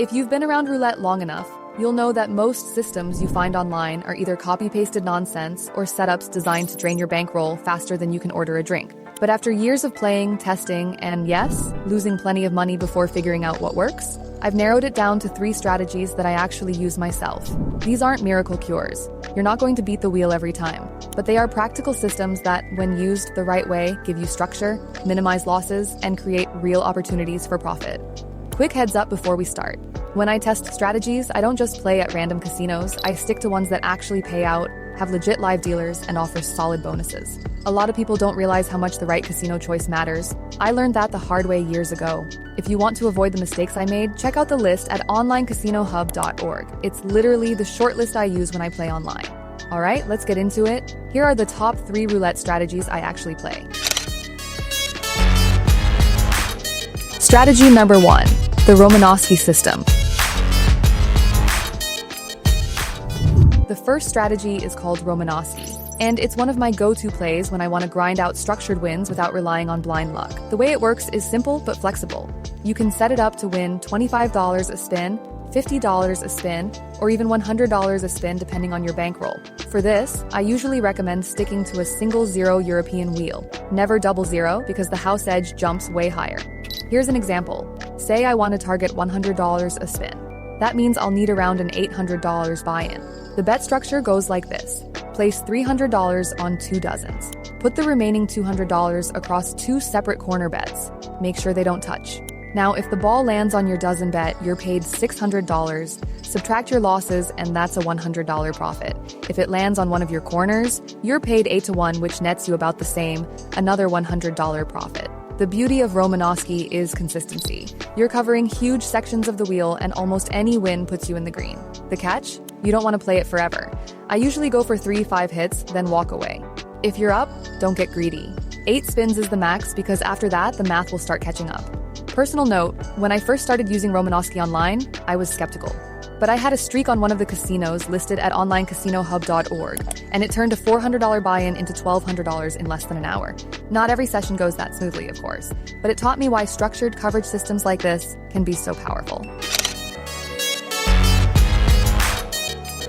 If you've been around roulette long enough, you'll know that most systems you find online are either copy-pasted nonsense or setups designed to drain your bankroll faster than you can order a drink. But after years of playing, testing, and yes, losing plenty of money before figuring out what works, I've narrowed it down to 3 strategies that I actually use myself. These aren't miracle cures. You're not going to beat the wheel every time, but they are practical systems that, when used the right way, give you structure, minimize losses, and create real opportunities for profit. Quick heads up before we start. When I test strategies, I don't just play at random casinos. I stick to ones that actually pay out, have legit live dealers, and offer solid bonuses. A lot of people don't realize how much the right casino choice matters. I learned that the hard way years ago. If you want to avoid the mistakes I made, check out the list at onlinecasinohub.org. It's literally the short list I use when I play online. All right, let's get into it. Here are the top 3 roulette strategies I actually play. Strategy number 1, the Romanowski system. The first strategy is called Romanowski, and it's one of my go-to plays when I want to grind out structured wins without relying on blind luck. The way it works is simple but flexible. You can set it up to win $25 a spin, $50 a spin, or even $100 a spin depending on your bankroll. For this, I usually recommend sticking to a single zero European wheel. Never double zero because the house edge jumps way higher. Here's an example. Say I want to target $100 a spin. That means I'll need around an $800 buy-in. The bet structure goes like this. Place $300 on 2 dozens. Put the remaining $200 across 2 separate corner bets. Make sure they don't touch. Now, if the ball lands on your dozen bet, you're paid $600. Subtract your losses, and that's a $100 profit. If it lands on one of your corners, you're paid 8-1, which nets you about the same, another $100 profit. The beauty of Romanowski is consistency. You're covering huge sections of the wheel, and almost any win puts you in the green. The catch? You don't want to play it forever. I usually go for 3-5 hits, then walk away. If you're up, don't get greedy. 8 spins is the max because after that, the math will start catching up. Personal note, when I first started using Romanowski online, I was skeptical. But I had a streak on one of the casinos listed at onlinecasinohub.org, and it turned a $400 buy-in into $1,200 in less than an hour. Not every session goes that smoothly, of course, but it taught me why structured coverage systems like this can be so powerful.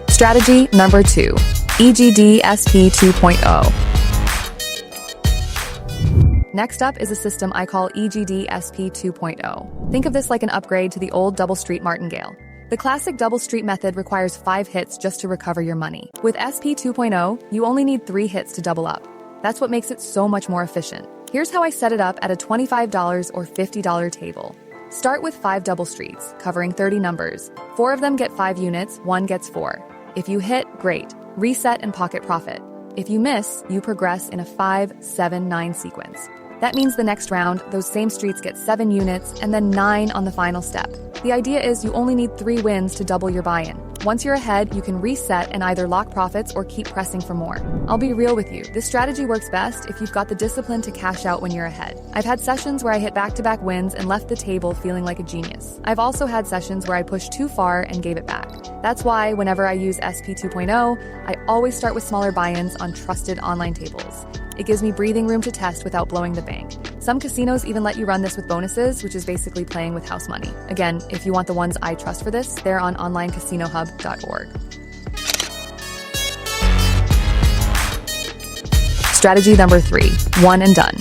Strategy number 2, EGD SP 2.0. Next up is a system I call EGD SP 2.0. Think of this like an upgrade to the old double street Martingale. The classic double street method requires 5 hits just to recover your money. With SP 2.0, you only need 3 hits to double up. That's what makes it so much more efficient. Here's how I set it up at a $25 or $50 table. Start with 5 double streets, covering 30 numbers. 4 of them get 5 units, 1 gets 4. If you hit, great. Reset and pocket profit. If you miss, you progress in a 5, 7, 9 sequence. That means the next round, those same streets get 7 units and then 9 on the final step. The idea is you only need 3 wins to double your buy-in. Once you're ahead, you can reset and either lock profits or keep pressing for more. I'll be real with you, this strategy works best if you've got the discipline to cash out when you're ahead. I've had sessions where I hit back-to-back wins and left the table feeling like a genius. I've also had sessions where I pushed too far and gave it back. That's why whenever I use SP 2.0, I always start with smaller buy-ins on trusted online tables. It gives me breathing room to test without blowing the bank. Some casinos even let you run this with bonuses, which is basically playing with house money. Again, if you want the ones I trust for this, they're on onlinecasinohub.org. Strategy number 3, one and done.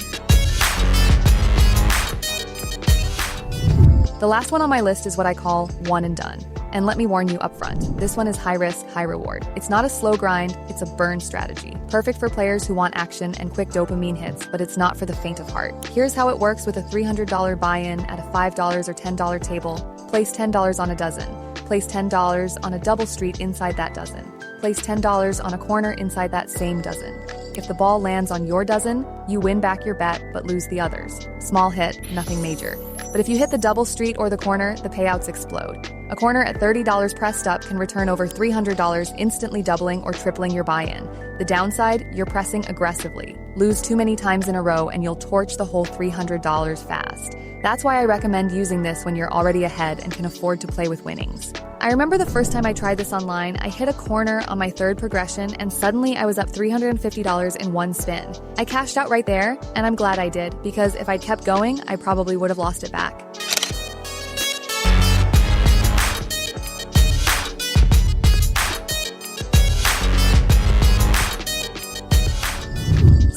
The last one on my list is what I call one and done. And let me warn you up front, this one is high risk, high reward. It's not a slow grind, it's a burn strategy. Perfect for players who want action and quick dopamine hits, but it's not for the faint of heart. Here's how it works with a $300 buy-in at a $5 or $10 table. Place $10 on a dozen. Place $10 on a double street inside that dozen. Place $10 on a corner inside that same dozen. If the ball lands on your dozen, you win back your bet but lose the others. Small hit, nothing major. But if you hit the double street or the corner, the payouts explode. A corner at $30 pressed up can return over $300, instantly doubling or tripling your buy-in. The downside, you're pressing aggressively. Lose too many times in a row and you'll torch the whole $300 fast. That's why I recommend using this when you're already ahead and can afford to play with winnings. I remember the first time I tried this online, I hit a corner on my 3rd progression and suddenly I was up $350 in one spin. I cashed out right there, and I'm glad I did, because if I'd kept going, I probably would have lost it back.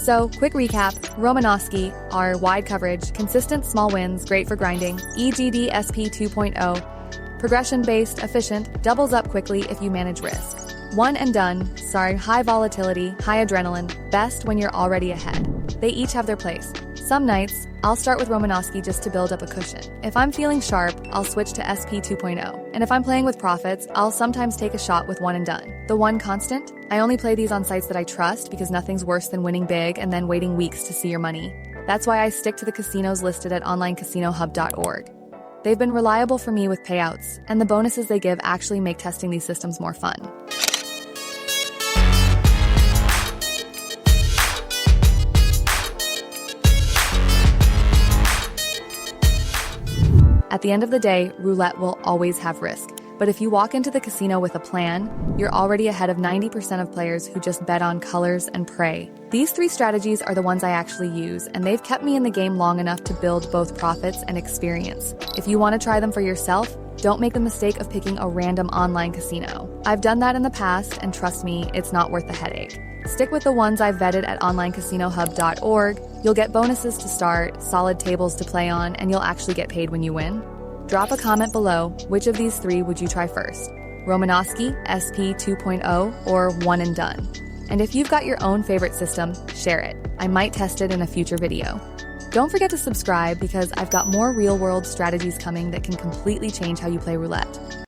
So, quick recap, Romanowski are wide coverage, consistent small wins, great for grinding, EGD SP 2.0, progression-based, efficient, doubles up quickly if you manage risk. One and done, high volatility, high adrenaline, best when you're already ahead. They each have their place. Some nights, I'll start with Romanowski just to build up a cushion. If I'm feeling sharp, I'll switch to SP 2.0. And if I'm playing with profits, I'll sometimes take a shot with one and done. The one constant? I only play these on sites that I trust because nothing's worse than winning big and then waiting weeks to see your money. That's why I stick to the casinos listed at onlinecasinohub.org. They've been reliable for me with payouts, and the bonuses they give actually make testing these systems more fun. At the end of the day, roulette will always have risk. But if you walk into the casino with a plan, you're already ahead of 90% of players who just bet on colors and pray. These 3 strategies are the ones I actually use, and they've kept me in the game long enough to build both profits and experience. If you want to try them for yourself, don't make the mistake of picking a random online casino. I've done that in the past, and trust me, it's not worth the headache. Stick with the ones I've vetted at onlinecasinohub.org. You'll get bonuses to start, solid tables to play on, and you'll actually get paid when you win. Drop a comment below. Which of these 3 would you try first? Romanowski, SP 2.0, or one and done? And if you've got your own favorite system, share it. I might test it in a future video. Don't forget to subscribe because I've got more real-world strategies coming that can completely change how you play roulette.